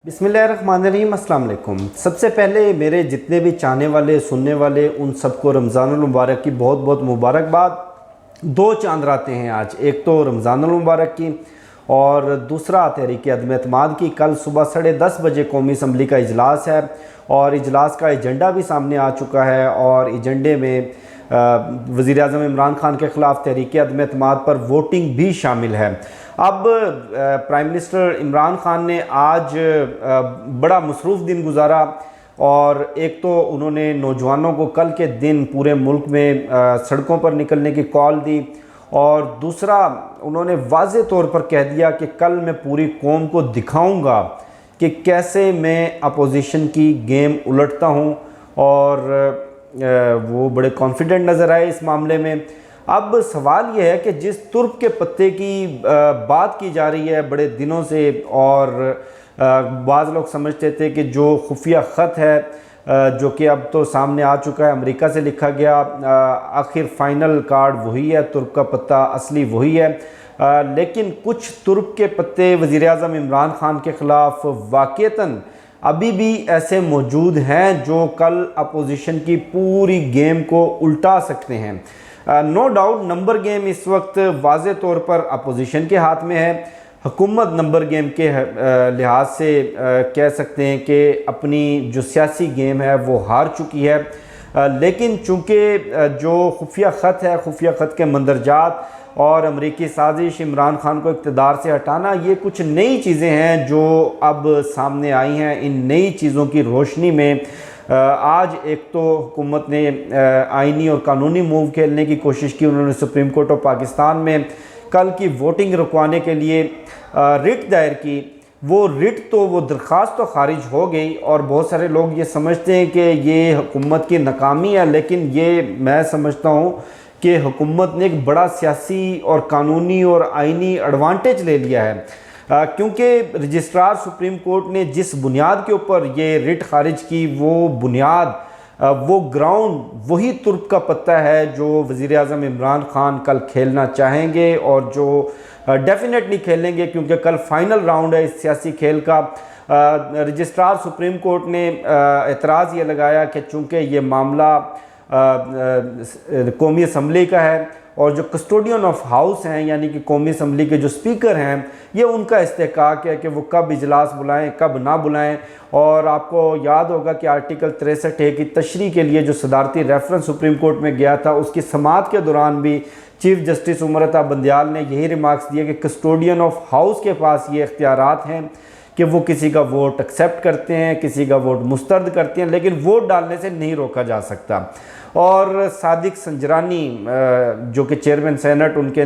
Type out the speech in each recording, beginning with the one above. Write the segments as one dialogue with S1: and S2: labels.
S1: बिस्मिल्लाहिर्रहमानिर्रहीम, अस्सलाम वालेकुम। सबसे पहले मेरे जितने भी चाहने वाले सुनने वाले उन सबको रमज़ानुल मुबारक की बहुत बहुत मुबारकबाद। दो चांद रातें हैं आज, एक तो रमज़ानुल मुबारक की और दूसरा तहरीक अदम एतमाद की। कल सुबह 10:30 बजे कौमी असम्बली का इजलास है और इजलास का एजेंडा भी सामने आ चुका है और एजेंडे में वज़ीर आज़म इमरान खान के ख़िलाफ़ तहरीक अदम एतमाद पर वोटिंग भी शामिल है। अब प्राइम मिनिस्टर इमरान खान ने आज बड़ा मसरूफ़ दिन गुजारा और एक तो उन्होंने नौजवानों को कल के दिन पूरे मुल्क में सड़कों पर निकलने की कॉल दी और दूसरा उन्होंने वाज़े तौर पर कह दिया कि कल मैं पूरी कौम को दिखाऊंगा कि कैसे मैं अपोजिशन की गेम उलटता हूं और वो बड़े कॉन्फिडेंट नज़र आए इस मामले में। अब सवाल ये है कि जिस तुर्क के पत्ते की बात की जा रही है बड़े दिनों से और बाज़ लोग समझते थे कि जो खुफिया ख़त है जो कि अब तो सामने आ चुका है, अमेरिका से लिखा गया, आखिर फ़ाइनल कार्ड वही है, तुर्क का पत्ता असली वही है। लेकिन कुछ तुर्क के पत्ते वज़ीर आज़म इमरान खान के ख़िलाफ़ वाक़ईतन अभी भी ऐसे मौजूद हैं जो कल अपोजिशन की पूरी गेम को उल्टा सकते हैं। नो डाउट नंबर गेम इस वक्त वाज़े तौर पर अपोजिशन के हाथ में है। हुकूमत नंबर गेम के लिहाज से कह सकते हैं कि अपनी जो सियासी गेम है वो हार चुकी है। लेकिन चूँकि जो खुफिया ख़त है, खुफिया ख़त के मंदरजात और अमरीकी साजिश इमरान खान को इक़्तिदार से हटाना, ये कुछ नई चीज़ें हैं जो अब सामने आई हैं। इन नई चीज़ों की रोशनी में आज एक तो हुकूमत ने आइनी और कानूनी मूव खेलने की कोशिश की। उन्होंने सुप्रीम कोर्ट ऑफ पाकिस्तान में कल की वोटिंग रुकवाने के लिए रिट दायर की। वो रिट तो वो दरख्वास्त तो खारिज हो गई और बहुत सारे लोग ये समझते हैं कि ये हुकूमत की नाकामी है, लेकिन ये मैं समझता हूँ कि हुकूमत ने एक बड़ा सियासी और कानूनी और आइनी एडवांटेज ले लिया है क्योंकि रजिस्ट्रार सुप्रीम कोर्ट ने जिस बुनियाद के ऊपर ये रिट खारिज की वो बुनियाद वो ग्राउंड वही तुर्क का पत्ता है जो वज़ीर आज़म इमरान खान कल खेलना चाहेंगे और जो डेफिनेटली खेलेंगे क्योंकि कल फाइनल राउंड है इस सियासी खेल का। रजिस्ट्रार सुप्रीम कोर्ट ने एतराज़ ये लगाया कि चूँकि ये मामला कौमी असम्बली का है और जो कस्टोडियन ऑफ हाउस हैं यानी कि कौमी असम्बली के जो स्पीकर हैं ये उनका इस्तेहकाक है कि वो कब इजलास बुलाएं कब ना बुलाएं। और आपको याद होगा कि आर्टिकल 63A की तशरीह के लिए जो सदारती रेफरेंस सुप्रीम कोर्ट में गया था उसकी समाअत के दौरान भी चीफ जस्टिस उमर अता बंदियाल ने यही रिमार्क्स दिए कि कस्टोडियन ऑफ हाउस के पास ये इख्तियारात हैं कि वो किसी का वोट एक्सेप्ट करते हैं, किसी का वोट मुस्तरद करते हैं, लेकिन वोट डालने से नहीं रोका जा सकता। और सादिक संजरानी जो कि चेयरमैन सेनेट, उनके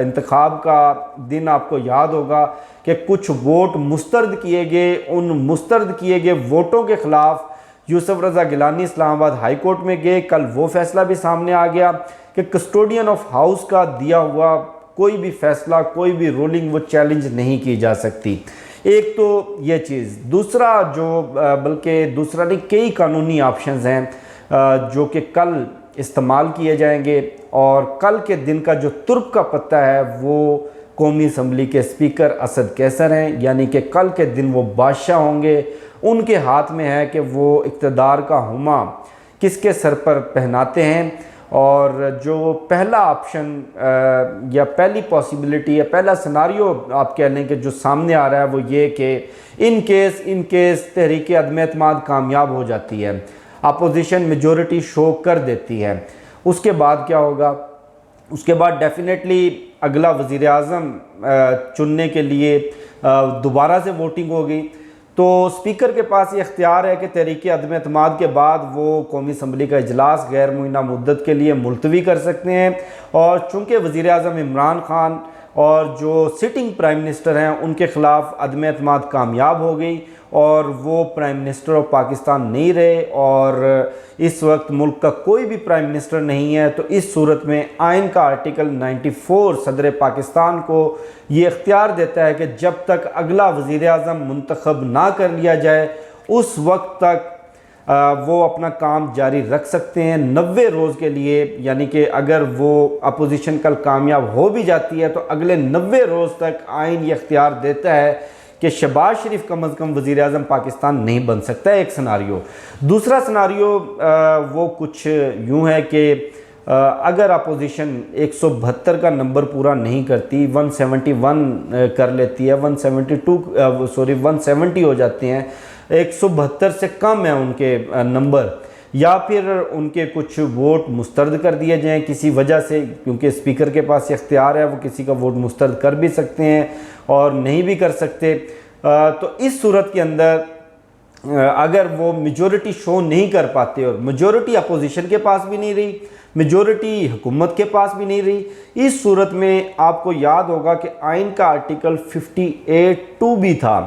S1: इंतखाब का दिन आपको याद होगा कि कुछ वोट मुस्तरद किए गए। उन मुस्तरद किए गए वोटों के ख़िलाफ़ यूसुफ रज़ा गिलानी इस्लामाबाद हाई कोर्ट में गए। कल वो फैसला भी सामने आ गया कि कस्टोडियन ऑफ हाउस का दिया हुआ कोई भी फैसला, कोई भी रूलिंग वो चैलेंज नहीं की जा सकती। एक तो ये चीज़, दूसरा जो बल्कि दूसरा नहीं कई कानूनी ऑप्शंस हैं जो कि कल इस्तेमाल किए जाएंगे और कल के दिन का जो तुर्क का पत्ता है वो कौमी असम्बली के स्पीकर असद कैसर हैं, यानी कि कल के दिन वो बादशाह होंगे। उनके हाथ में है कि वो इक़्तिदार का हुमा किसके सर पर पहनाते हैं। और जो पहला ऑप्शन या पहली पॉसिबिलिटी या पहला सिनारियो आप कह लें कि जो सामने आ रहा है वो ये कि इन केस तहरीक अदम एतमाद कामयाब हो जाती है, अपोजिशन मेजॉरिटी शो कर देती है, उसके बाद क्या होगा? उसके बाद डेफिनेटली अगला वज़ीर आज़म चुनने के लिए दोबारा से वोटिंग होगी। तो स्पीकर के पास ये इख्तियार है कि तहरीक अदम एतमाद के बाद वो कौमी असम्बली का इजलास गैर मुइन्ना मुद्दत के लिए मुलतवी कर सकते हैं। और चूँकि वज़ीर आज़म इमरान खान और जो सिटिंग प्राइम मिनिस्टर हैं उनके ख़िलाफ़ अदम एतमाद कामयाब हो गई और वो प्राइम मिनिस्टर ऑफ पाकिस्तान नहीं रहे और इस वक्त मुल्क का कोई भी प्राइम मिनिस्टर नहीं है, तो इस सूरत में आइन का आर्टिकल 94 सदर पाकिस्तान को ये इख्तियार देता है कि जब तक अगला वज़ीर आज़म मुंतखब ना कर लिया जाए उस वक्त तक वो अपना काम जारी रख सकते हैं 90 रोज़ के लिए। यानी कि अगर वो अपोजिशन कल कामयाब हो भी जाती है तो अगले 90 रोज़ तक आइन ये इख्तियार देता है کہ شہباز شریف کم از کم وزیر اعظم پاکستان نہیں بن سکتا ہے، ایک سناریو۔ دوسرا سناریو وہ کچھ یوں ہے کہ اگر اپوزیشن 172 کا نمبر پورا نہیں کرتی، 171 کر لیتی ہے، 170 ہو جاتے ہیں، 172 سے کم ہے ان کے نمبر، یا پھر ان کے کچھ ووٹ مسترد کر دیے جائیں کسی وجہ سے، کیونکہ اسپیکر کے پاس اختیار ہے، وہ کسی کا ووٹ مسترد کر بھی سکتے ہیں اور نہیں بھی کر سکتے، تو اس صورت کے اندر اگر وہ میجورٹی شو نہیں کر پاتے، اور میجورٹی اپوزیشن کے پاس بھی نہیں رہی، میجورٹی حکومت کے پاس بھی نہیں رہی، اس صورت میں آپ کو یاد ہوگا کہ آئین کا آرٹیکل 58(2) بھی تھا،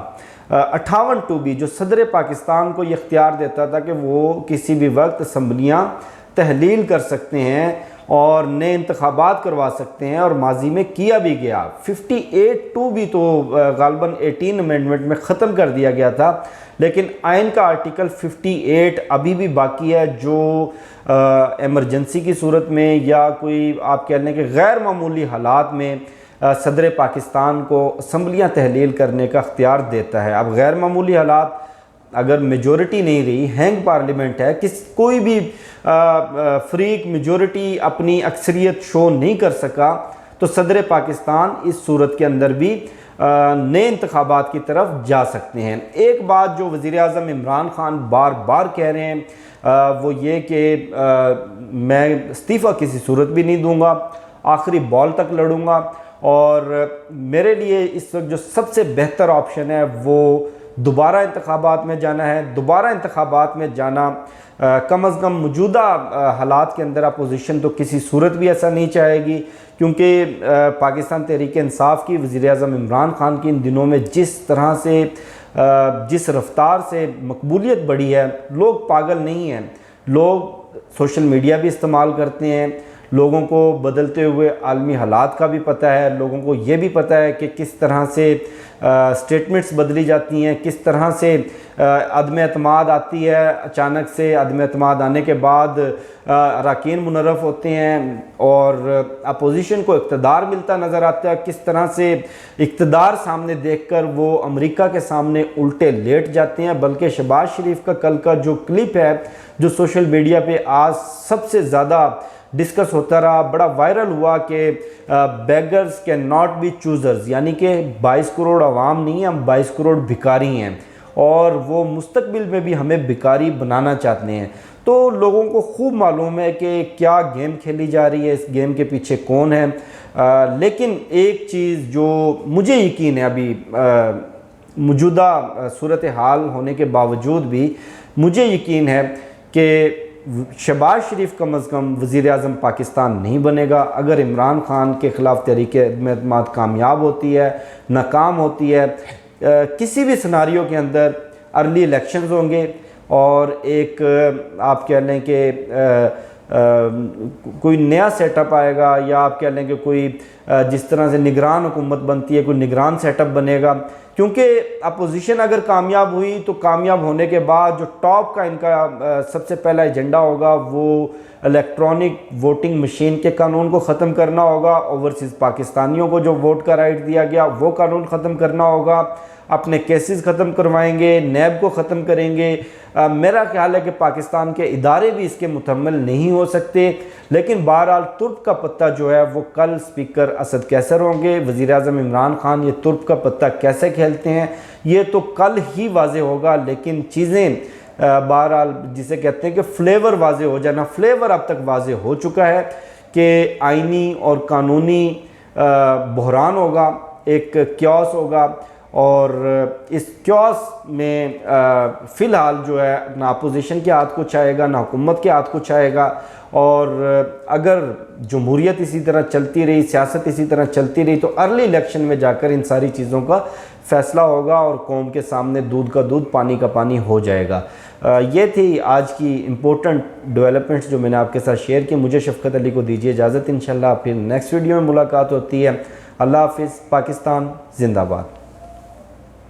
S1: 58(2) جو صدر پاکستان کو یہ اختیار دیتا تھا کہ وہ کسی بھی وقت اسمبلیاں تحلیل کر سکتے ہیں اور نئے انتخابات کروا سکتے ہیں، اور ماضی میں کیا بھی گیا۔ 58(2) بھی تو غالباً 18 امینڈمنٹ میں ختم کر دیا گیا تھا، لیکن آئین کا آرٹیکل 58 ابھی بھی باقی ہے، جو ایمرجنسی کی صورت میں یا کوئی آپ کہہ لیں کہ غیر معمولی حالات میں صدر پاکستان کو اسمبلیاں تحلیل کرنے کا اختیار دیتا ہے۔ اب غیر معمولی حالات اگر میجورٹی نہیں رہی، ہینگ پارلیمنٹ ہے، کوئی بھی فریق میجورٹی اپنی اکثریت شو نہیں کر سکا، تو صدر پاکستان اس صورت کے اندر بھی نئے انتخابات کی طرف جا سکتے ہیں۔ ایک بات جو وزیر اعظم عمران خان بار بار کہہ رہے ہیں وہ یہ کہ میں استعفیٰ کسی صورت بھی نہیں دوں گا، آخری بال تک لڑوں گا، اور میرے لیے اس وقت جو سب سے بہتر آپشن ہے وہ دوبارہ انتخابات میں جانا ہے۔ دوبارہ انتخابات میں جانا کم از کم موجودہ حالات کے اندر اپوزیشن تو کسی صورت بھی ایسا نہیں چاہے گی، کیونکہ پاکستان تحریک انصاف کی وزیر اعظم عمران خان کی ان دنوں میں جس طرح سے جس رفتار سے مقبولیت بڑھی ہے، لوگ پاگل نہیں ہیں، لوگ سوشل میڈیا بھی استعمال کرتے ہیں، لوگوں کو بدلتے ہوئے عالمی حالات کا بھی پتہ ہے، لوگوں کو یہ بھی پتہ ہے کہ کس طرح سے سٹیٹمنٹس بدلی جاتی ہیں، کس طرح سے عدم اعتماد آتی ہے، اچانک سے عدم اعتماد آنے کے بعد اراکین منحرف ہوتے ہیں اور اپوزیشن کو اقتدار ملتا نظر آتا ہے، کس طرح سے اقتدار سامنے دیکھ کر وہ امریکہ کے سامنے الٹے لیٹ جاتے ہیں۔ بلکہ شہباز شریف کا کل کا جو کلپ ہے جو سوشل میڈیا پہ آج سب سے زیادہ ڈسکس ہوتا رہا، بڑا وائرل ہوا کہ beggars can not be choosers, یعنی کہ 22 کروڑ عوام نہیں ہیں، ہم 22 کروڑ بھکاری ہیں، اور وہ مستقبل میں بھی ہمیں بھکاری بنانا چاہتے ہیں۔ تو لوگوں کو خوب معلوم ہے کہ کیا گیم کھیلی جا رہی ہے، اس گیم کے پیچھے کون ہے، لیکن ایک چیز جو مجھے یقین ہے، ابھی موجودہ صورتحال ہونے کے باوجود بھی مجھے یقین ہے کہ شہباز شریف کم از کم وزیر اعظم پاکستان نہیں بنے گا۔ اگر عمران خان کے خلاف تحریک عدم اعتماد کامیاب ہوتی ہے، ناکام ہوتی ہے، کسی بھی سناریو کے اندر ارلی الیکشنز ہوں گے، اور ایک آپ کہہ لیں کہ کوئی نیا سیٹ اپ آئے گا، یا آپ کہہ لیں کہ کوئی جس طرح سے نگران حکومت بنتی ہے، کوئی نگران سیٹ اپ بنے گا، کیونکہ اپوزیشن اگر کامیاب ہوئی تو کامیاب ہونے کے بعد جو ٹاپ کا ان کا سب سے پہلا ایجنڈا ہوگا وہ الیکٹرانک ووٹنگ مشین کے قانون کو ختم کرنا ہوگا، اوورسیز پاکستانیوں کو جو ووٹ کا رائٹ دیا گیا وہ قانون ختم کرنا ہوگا، اپنے کیسز ختم کروائیں گے، نیب کو ختم کریں گے۔ میرا خیال ہے کہ پاکستان کے ادارے بھی اس کے متحمل نہیں ہو سکتے، لیکن بہرحال ترک کا پتہ جو ہے وہ کل اسپیکر اسد قیصر ہوں گے۔ وزیر اعظم عمران خان یہ ترک کا پتہ کیسے کھیلتے ہیں یہ تو کل ہی واضح ہوگا، لیکن چیزیں بہرحال جسے کہتے ہیں کہ فلیور واضح ہو جانا، فلیور اب تک واضح ہو چکا ہے کہ آئینی اور قانونی بحران ہوگا، ایک کیوس ہوگا، اور اس کیوس میں فی الحال جو ہے نہ اپوزیشن کے ہاتھ کچھ آئے گا، نہ حکومت کے ہاتھ کچھ آئے گا، اور اگر جمہوریت اسی طرح چلتی رہی، سیاست اسی طرح چلتی رہی، تو ارلی الیکشن میں جا کر ان ساری چیزوں کا فیصلہ ہوگا اور قوم کے سامنے دودھ کا دودھ پانی کا پانی ہو جائے گا۔ یہ تھی آج کی امپورٹنٹ ڈیولپمنٹس جو میں نے آپ کے ساتھ شیئر کی۔ مجھے شفقت علی کو دیجیے اجازت، انشاءاللہ پھر نیکسٹ ویڈیو میں ملاقات ہوتی ہے۔ اللہ حافظ، پاکستان زندہ باد۔